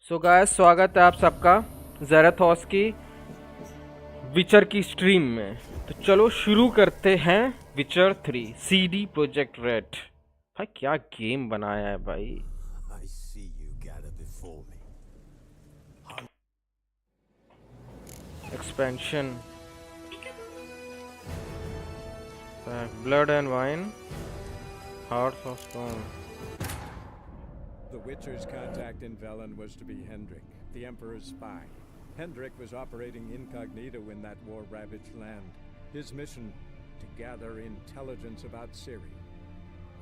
So guys, स्वागत है आप सबका ज़राथोस की विचर की स्ट्रीम में। तो चलो शुरू करते हैं। विचर 3 CD प्रोजेक्ट रेड। भाई क्या गेम बनाया है भाई। I see you gather before me. Expansion blood and wine, hearts of stone. The Witcher's contact in Velen was to be Hendrik, the Emperor's spy. Hendrik was operating incognito in that war-ravaged land. His mission, to gather intelligence about Ciri.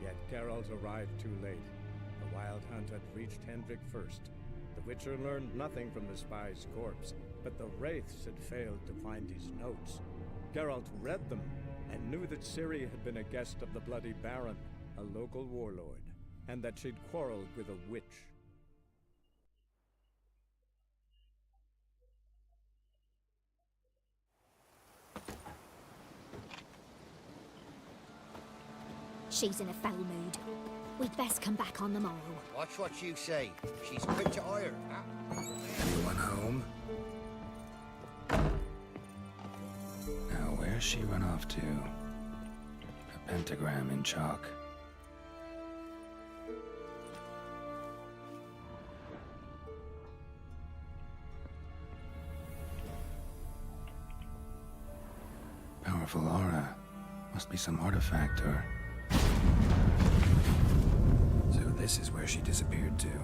Yet Geralt arrived too late. The Wild Hunt had reached Hendrik first. The Witcher learned nothing from the spy's corpse, but the Wraiths had failed to find his notes. Geralt read them and knew that Ciri had been a guest of the Bloody Baron, a local warlord, and that she'd quarreled with a witch. She's in a foul mood. We'd best come back on the morrow. Watch what you say. She's quick to ire. Anyone home? Now, where's she run off to? A pentagram in chalk. Powerful aura. Must be some artifact or... So this is where she disappeared to.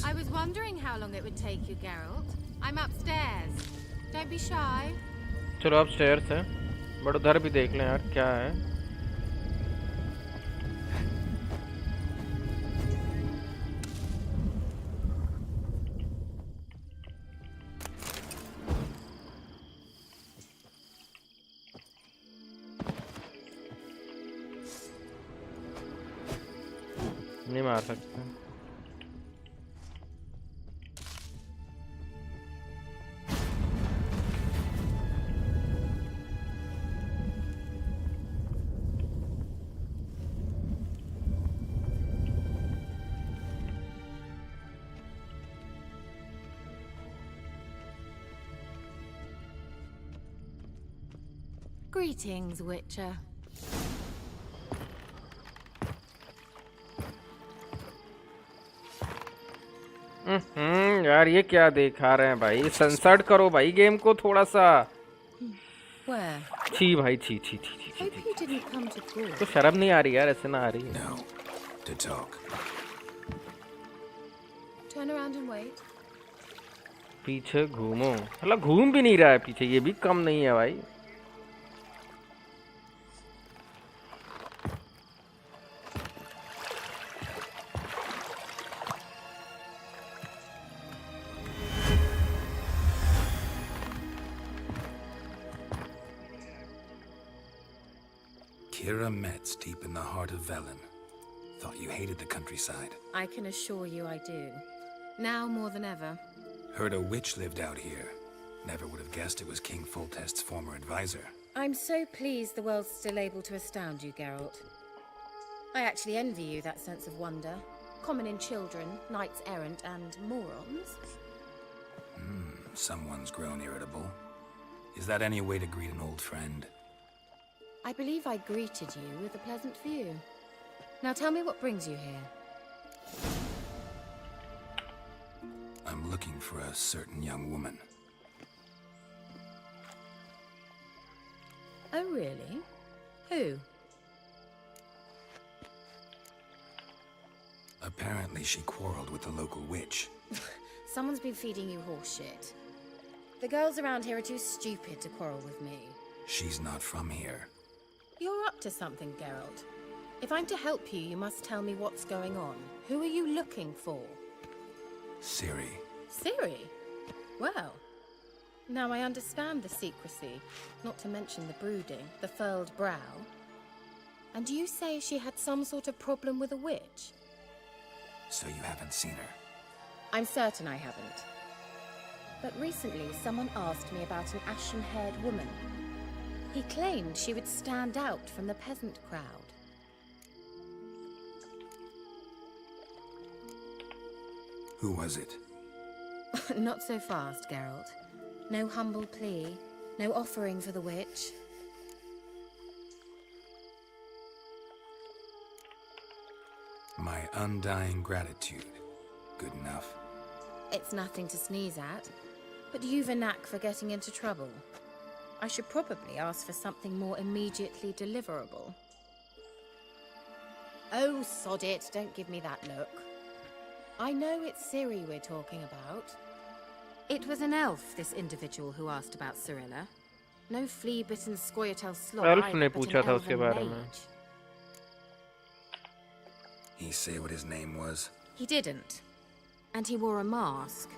I was wondering how long it would take you, Geralt. I'm upstairs. Don't be shy. चलो अब stairs है, but उधर भी देख लें यार क्या है। नहीं मार सकते। Greetings, Witcher. यार ये क्या दिखा रहे हैं भाई। सनसेट करो भाई गेम को थोड़ा सा। Where? छी भाई, छी छी छी छी छी। Hope you didn't come to court. तो शर्म नहीं आ रही यार, ऐसे ना आ रही है। No, to talk. Turn around and wait. पीछे घूमो, मतलब घूम भी नहीं रहा है पीछे, ये भी कम नहीं है भाई। Kira Metz, deep in the heart of Velen. Thought you hated the countryside. I can assure you I do. Now more than ever. Heard a witch lived out here. Never would have guessed it was King Foltest's former advisor. I'm so pleased the world's still able to astound you, Geralt. I actually envy you that sense of wonder. Common in children, knights errant, and morons. Someone's grown irritable. Is that any way to greet an old friend? I believe I greeted you with a pleasant view. Now tell me what brings you here. I'm looking for a certain young woman. Oh, really? Who? Apparently she quarreled with the local witch. Someone's been feeding you horse shit. The girls around here are too stupid to quarrel with me. She's not from here. You're up to something, Geralt. If I'm to help you, you must tell me what's going on. Who are you looking for? Ciri. Ciri? Well, now I understand the secrecy, not to mention the brooding, the furled brow. And you say she had some sort of problem with a witch? So you haven't seen her? I'm certain I haven't. But recently, someone asked me about an ashen-haired woman. He claimed she would stand out from the peasant crowd. Who was it? Not so fast, Geralt. No humble plea, no offering for the witch. My undying gratitude. Good enough. It's nothing to sneeze at, but you've a knack for getting into trouble. I should probably ask for something more immediately deliverable. Oh, sod it, don't give me that look. I know it's Ciri we're talking about. It was an elf, this individual who asked about Cirilla. No flea-bitten Scoia'tael slot Elf either, ने but पूछा an था उसके elven बारे में. mage. He say what his name was? He didn't. And he wore a mask.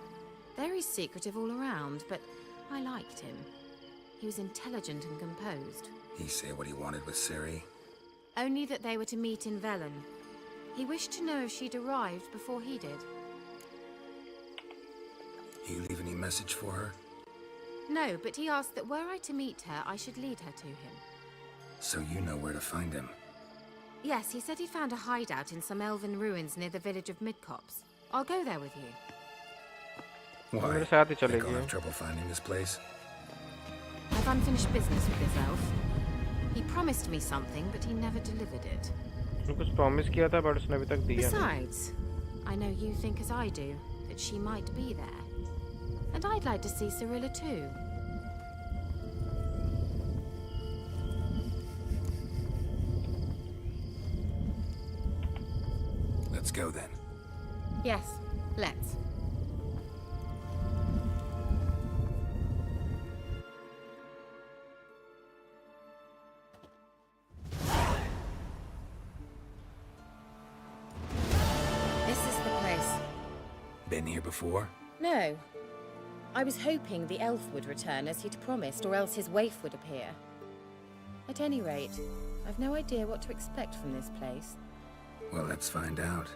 Very secretive all around, but I liked him. He was intelligent and composed. He say what he wanted with Ciri? Only that they were to meet in Velen. He wished to know if she'd arrived before he did. You leave any message for her? No, but he asked that were I to meet her, I should lead her to him. So you know where to find him? Yes, he said he found a hideout in some elven ruins near the village of Midcopse. I'll go there with you. Why? मेरे साथ ही Think I'll चलेगी. have trouble finding this place? I've unfinished business with this elf. He promised me something, but he never delivered it. उसने कुछ promise किया था but उसने अभी तक दिया नहीं. Besides, I know you think as I do, that she might be there. And I'd like to see Cirilla too. Let's go then. Yes, let's. This is the place. Been here before? No. I was hoping the elf would return as he'd promised, or else his waif would appear. At any rate, I've no idea what to expect from this place. Well, let's find out.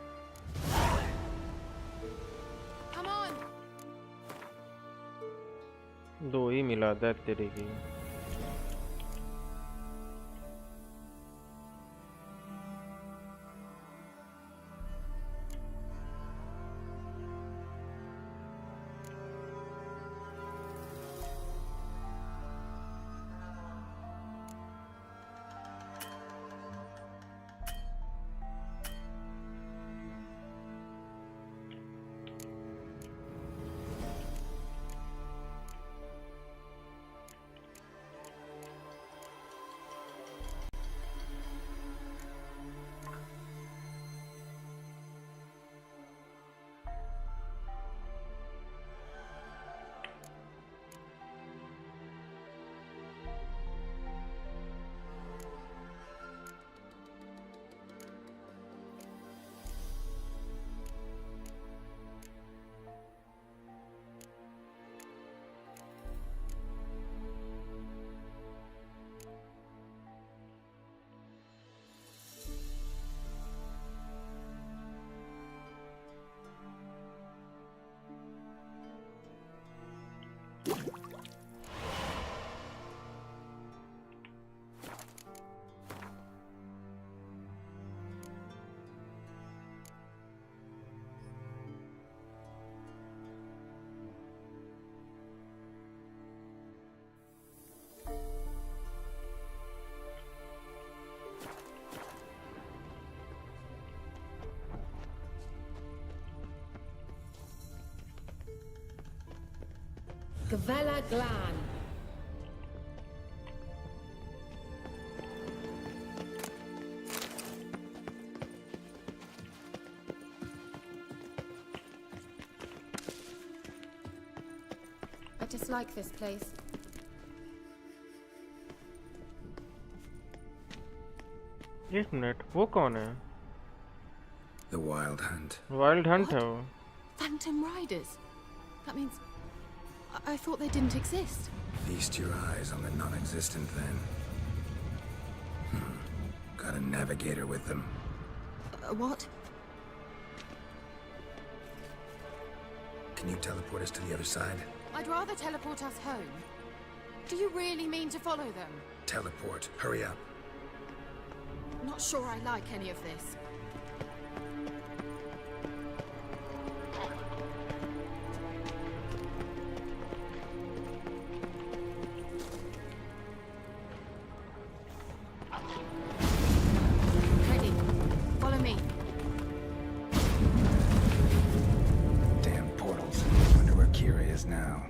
Come on! दो ही मिला that तेरे की. Gavella Glan. I dislike this place. एक minute, वो कौन है? The Wild Hunt. Wild Hunt What? है वो. Phantom Riders? That means... I thought they didn't exist. Feast your eyes on the non-existent then. Got a navigator with them. What? Can you teleport us to the other side? I'd rather teleport us home. Do you really mean to follow them? Teleport. Hurry up. Not sure I like any of this. Ready. Follow me. Damn portals. Wonder where Kira is now.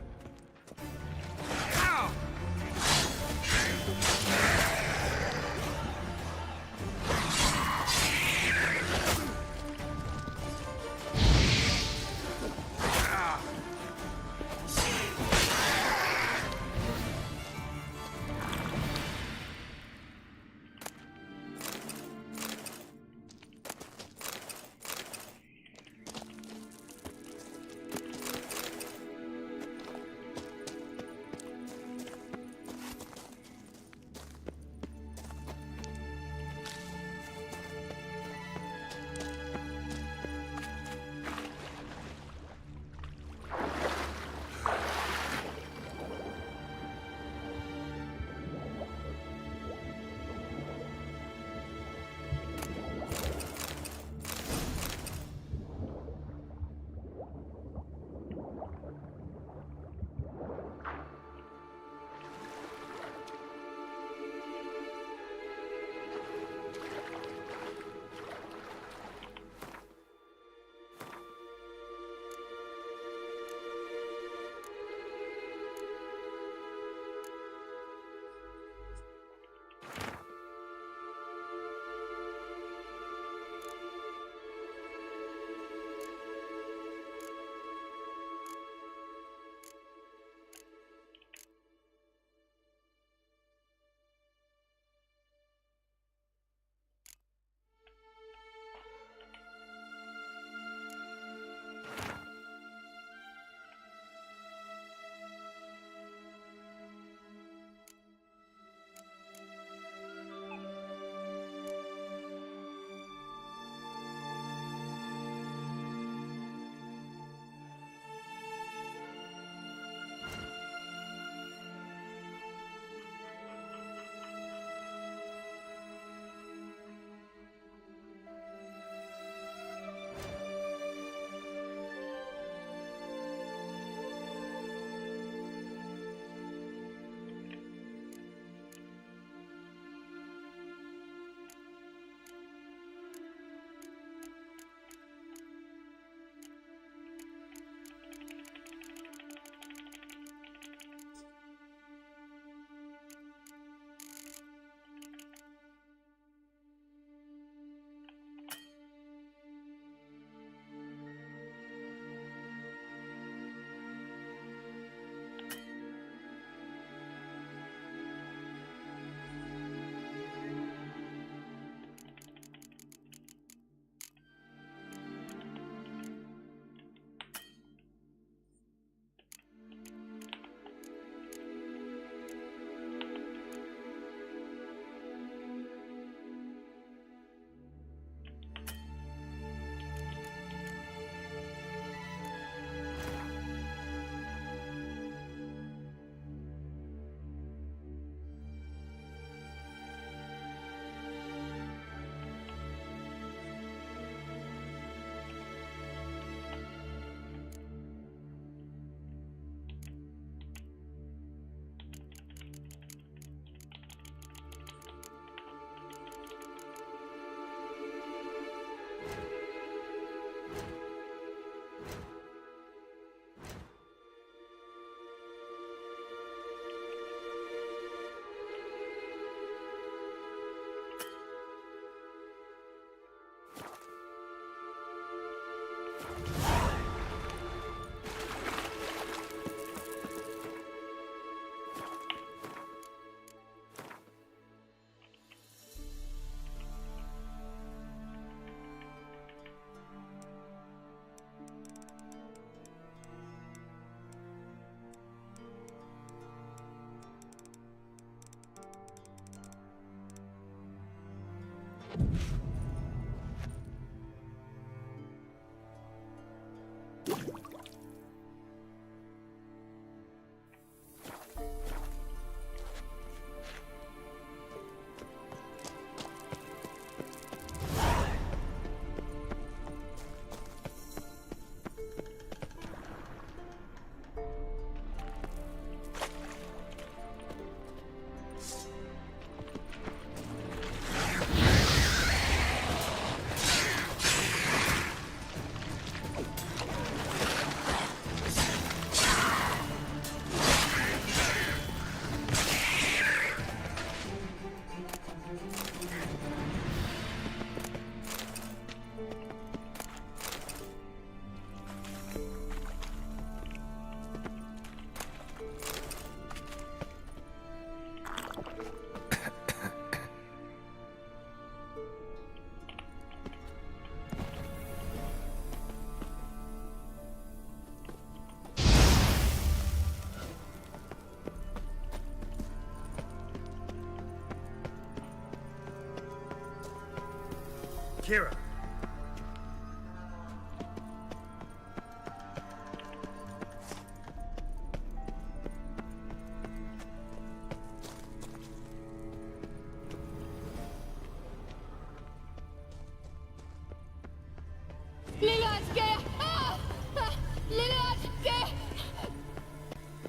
Kira.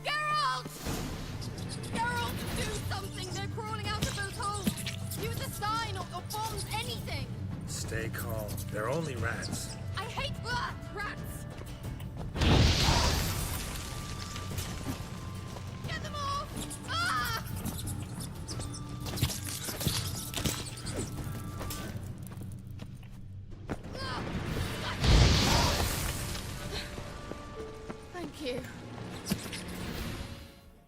Geralt! Geralt, do something! They're crawling out of those holes! Use a sign or bombs, anything! Stay calm. They're only rats. I hate rats! Get them off! Ah! Thank you.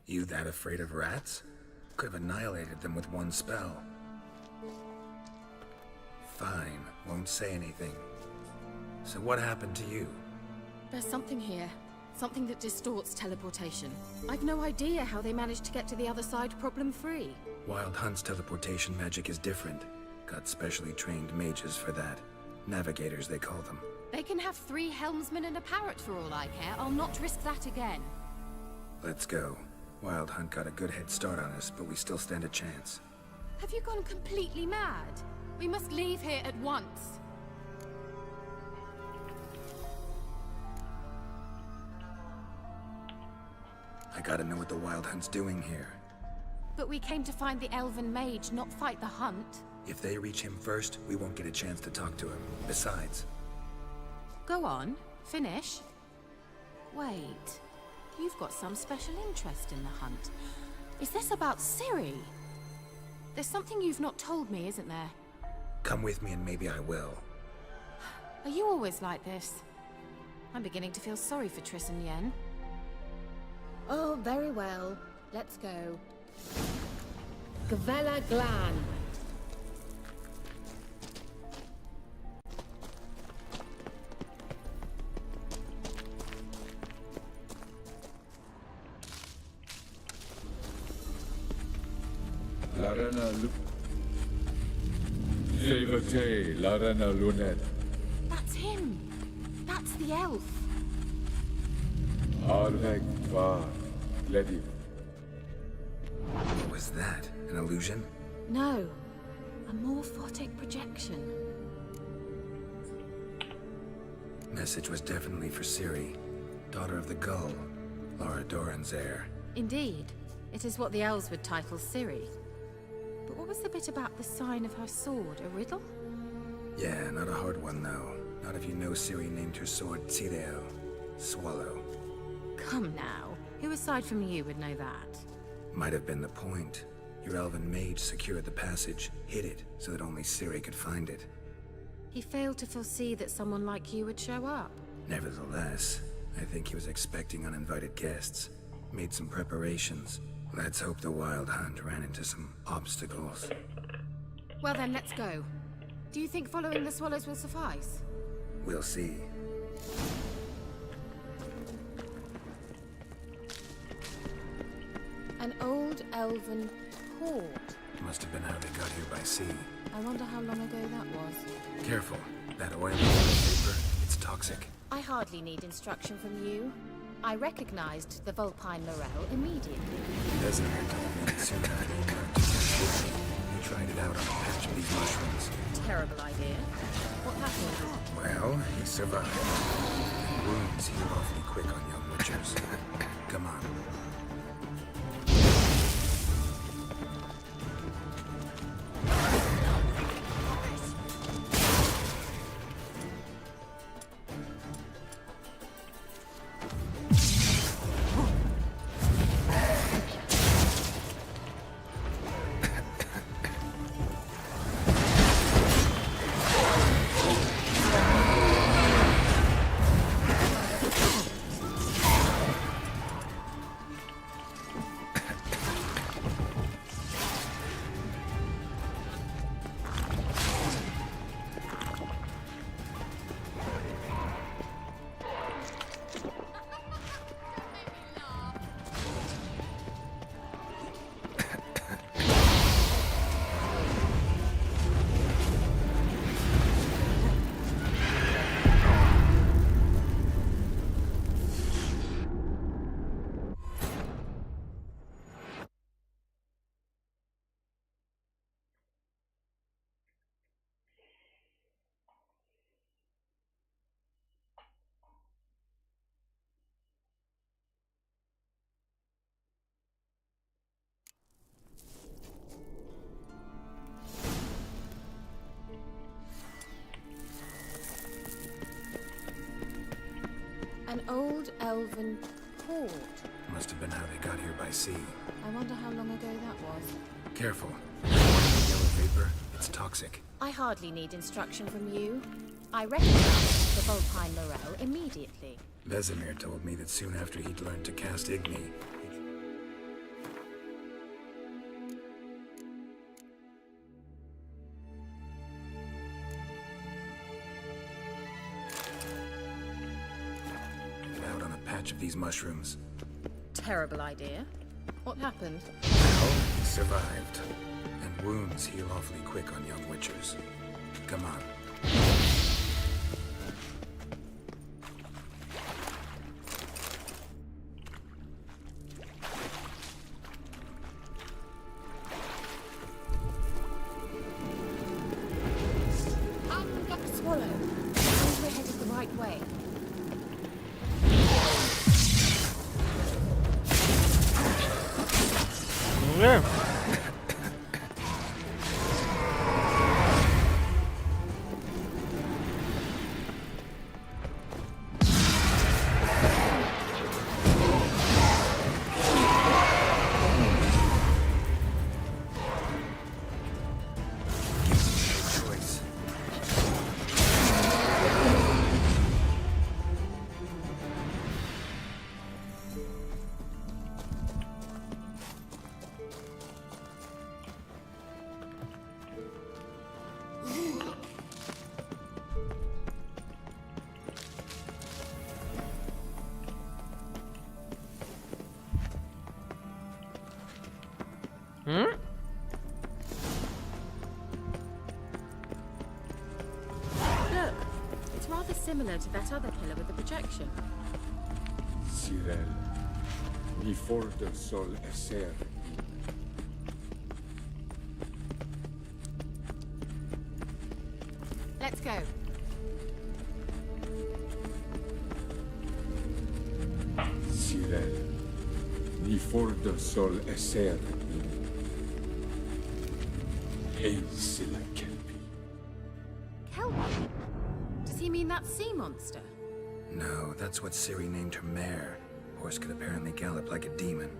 You that afraid of rats? Could have annihilated them with one spell. Fine, won't say anything. So what happened to you? There's something here. Something that distorts teleportation. I've no idea how they managed to get to the other side problem-free. Wild Hunt's teleportation magic is different. Got specially trained mages for that. Navigators, they call them. They can have 3 helmsmen and a parrot for all I care. I'll not risk that again. Let's go. Wild Hunt got a good head start on us, but we still stand a chance. Have you gone completely mad? We must leave here at once. I gotta know what the Wild Hunt's doing here. But we came to find the elven mage, not fight the hunt. If they reach him first, we won't get a chance to talk to him. Besides... Go on, finish. Wait, you've got some special interest in the hunt. Is this about Ciri? There's something you've not told me, isn't there? Come with me and maybe I will. Are you always like this? I'm beginning to feel sorry for Triss and Yen. Oh, very well. Let's go. Gavella Glan. Larena Levate, Larena Lunet. That's him! That's the elf! Arvek Va Ledi. What was that? An illusion? No. A morphotic projection. Message was definitely for Ciri, daughter of the Gull, Lara Doran's heir. Indeed. It is what the elves would title Ciri. But what was the bit about the sign of her sword? A riddle? Yeah, not a hard one though. Not if you know Ciri named her sword Tireo, swallow. Come now. Who aside from you would know that? Might have been the point. Your elven mage secured the passage, hid it, so that only Ciri could find it. He failed to foresee that someone like you would show up. Nevertheless, I think he was expecting uninvited guests. Made some preparations. Let's hope the Wild Hunt ran into some obstacles. Well then, let's go. Do you think following the swallows will suffice? We'll see. An old elven port. Must have been how they got here by sea. I wonder how long ago that was. Careful. That oil vapor, it's toxic. I hardly need instruction from you. I recognized the Vulpine Morel immediately. Doesn't hurt to admit soon after you learned to catch it. You tried it out on a patch of these mushrooms. Terrible idea. What happened? Well, he survived. And wounds heal awfully quick on young witchers. Come on. An old elven port. Must have been how they got here by sea. I wonder how long ago that was. Careful. Yellow vapor, it's toxic. I hardly need instruction from you. I recognize the Vulpine Morel immediately. Vesemir told me that soon after he'd learned to cast Igni, out on a patch of these mushrooms. Terrible idea. What happened? Well, he survived. And wounds heal awfully quick on young witchers. Come on. Swallow. And we're headed the right way. Yeah. Choice. Hmm? Look, it's rather similar to that other killer with the projection. Cyril, mi forte sol esser. Let's go. Cyril, mi forte sol esser. Ein silla kelpi. Kelpie? Does he mean that sea monster? No, that's what Ciri named her mare. Horse could apparently gallop like a demon.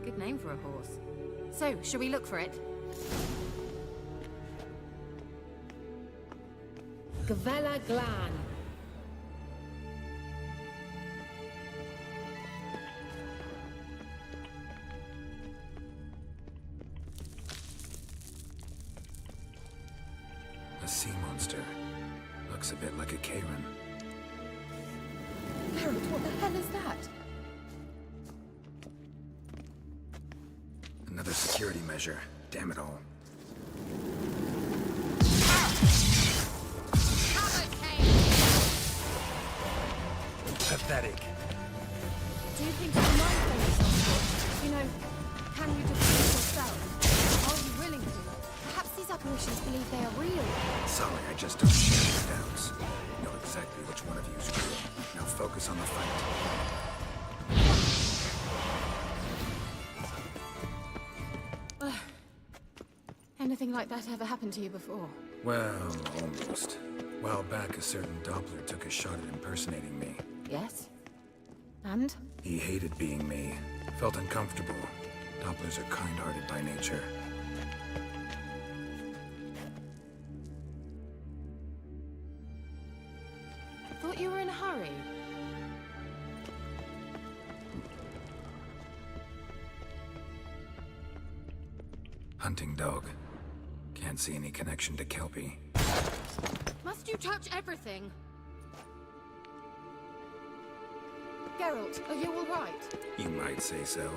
Good name for a horse. So, shall we look for it? Gavella Glan. A sea monster. Looks a bit like a Karen. Geralt, what the hell is that? Another security measure. Damn it all. Pathetic. Do you think you might finish something? You know, can you defend yourself? Are you willing to? Perhaps these apparitions believe they are real. Sorry, I just don't share your doubts. Know exactly which one of you is real. Now focus on the fight. Anything like that ever happened to you before? Well, almost. A while back, a certain Doppler took a shot at impersonating me. Yes. And? He hated being me. Felt uncomfortable. Dopplers are kind-hearted by nature. Thought you were in a hurry. Hunting dog. Can't see any connection to Kelpie. Must you touch everything? Geralt, are you all right? You might say so.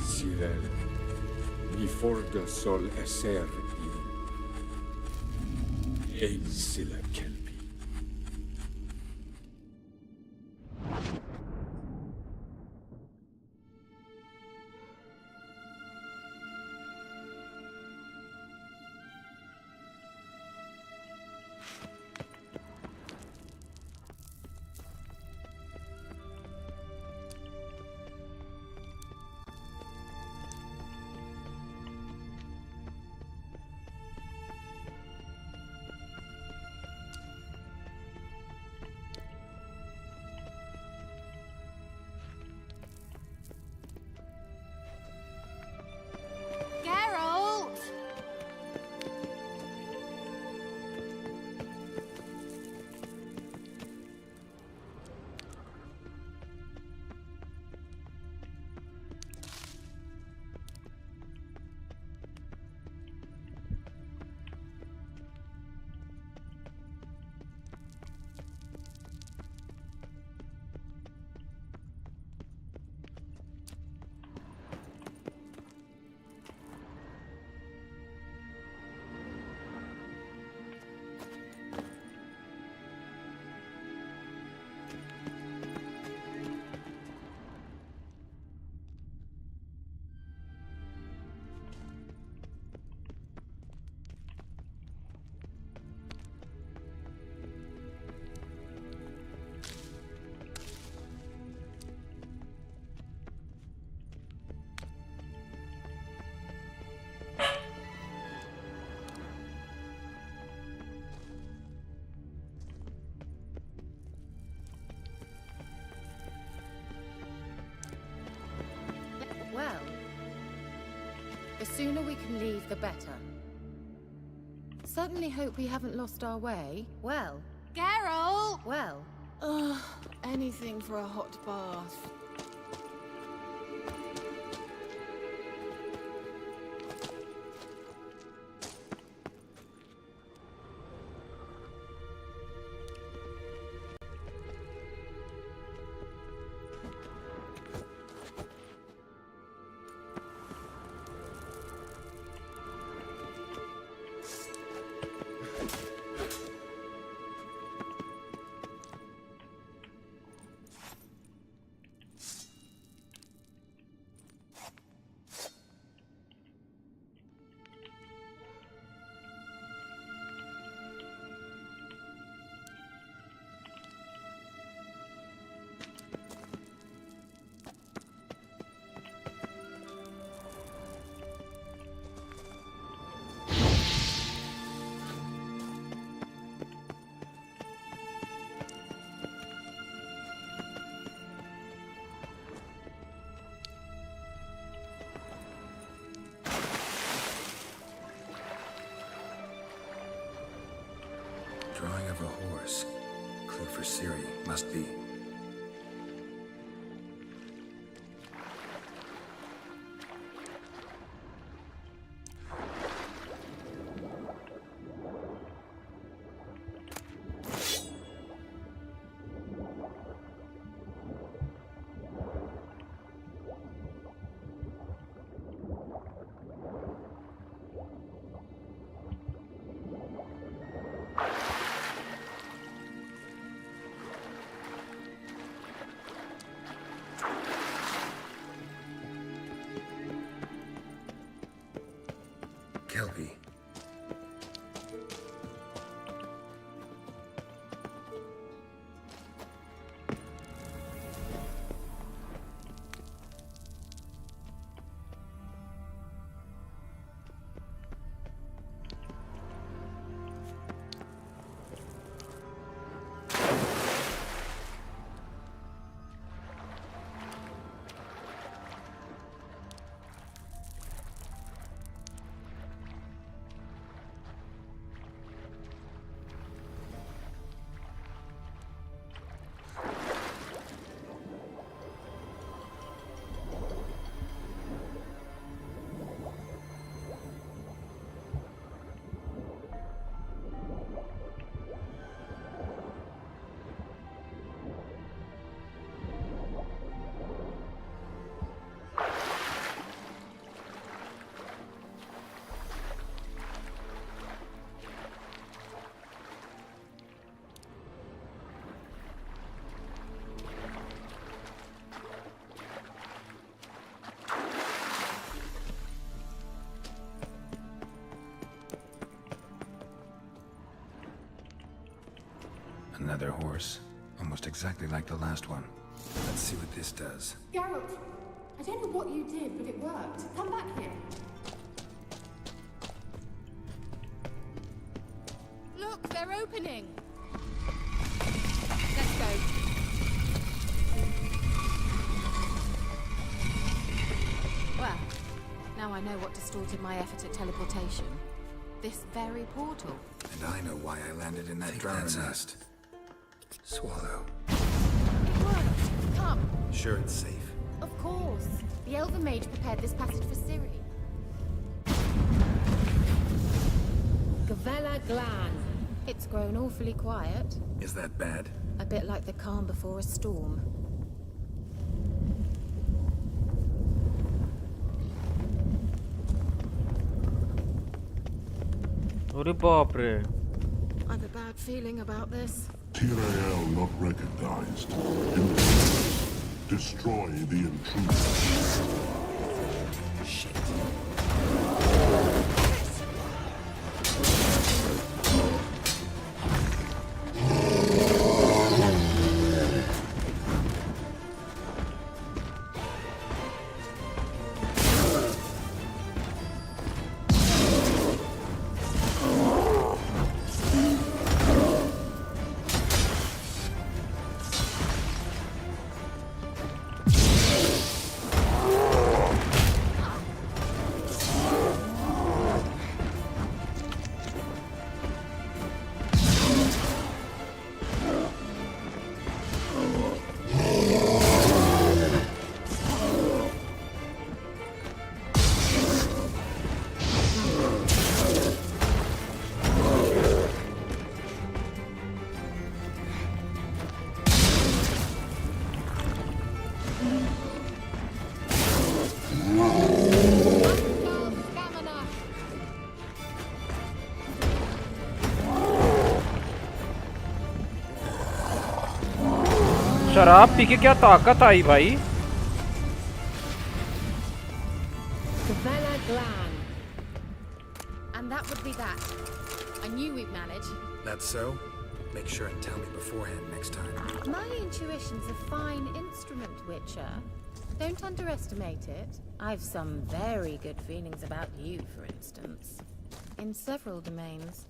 Cyril, mi forte sol esser in ein silla kelpi. sooner we can leave, the better. Certainly hope we haven't lost our way. Well, Geralt! well. Ugh, anything for a hot bath. Drawing of a horse. Clue for Ciri, must be. Kelpie. Another horse. Almost exactly like the last one. Let's see what this does. Geralt, I don't know what you did, but it worked. Come back here. Look, they're opening. Let's go. Well, now I know what distorted my effort at teleportation. This very portal. And I know why I landed in that drown nest. Swallow. It worked. Come. Sure it's safe. Of course. The Elven Mage prepared this passage for Ciri. Gavella Glan. It's grown awfully quiet. Is that bad? A bit like the calm before a storm. अरे बाप रे I've a bad feeling about this. Tyrael not recognized. Destroy the intruder. Shit. शराब P के क्या ताकत आई भाई? And that would be that. I knew we'd manage. That's so? Make sure and tell me beforehand next time. My intuition's a fine instrument, Witcher. Don't underestimate it. I've some very good feelings about you, for instance. In several domains.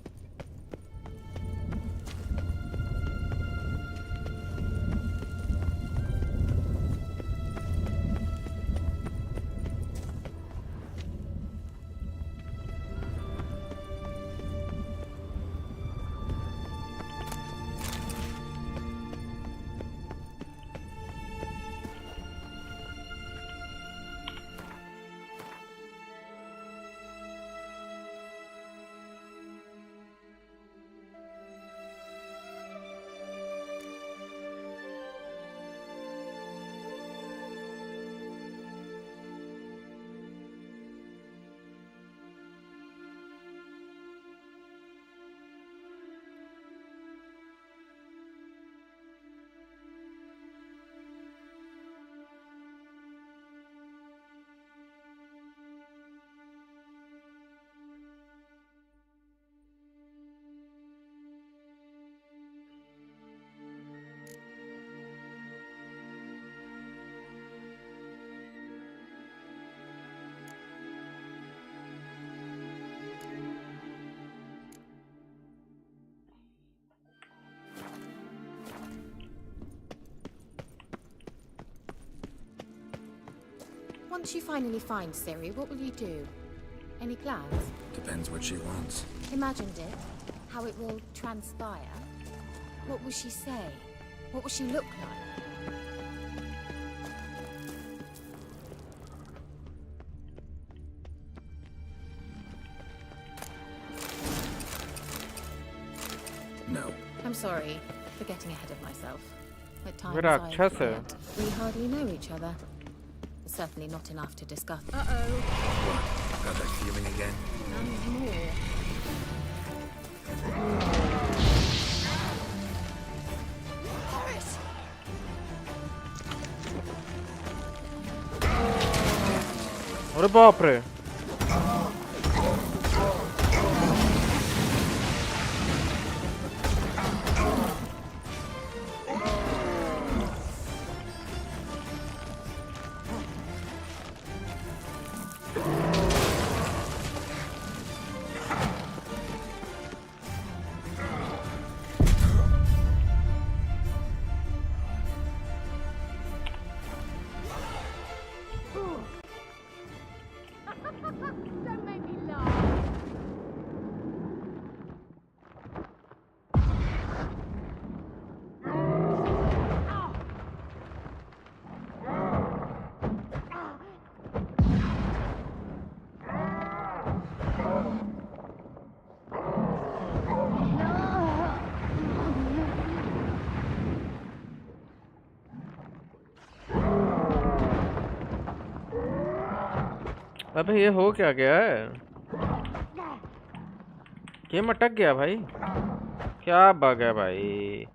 Once you finally find Ciri, what will you do? Any plans? Depends what she wants. Imagined it? How it will transpire? What will she say? What will she look like? No. I'm sorry for getting ahead of myself. At times We're I Rakshasa. forget we hardly know each other. Certainly not enough to discuss. What? Got that feeling again? And more. अरे बाप रे Don't make me laugh. अबे ये हो क्या गया है? Game अटक गया भाई। क्या बग है भाई?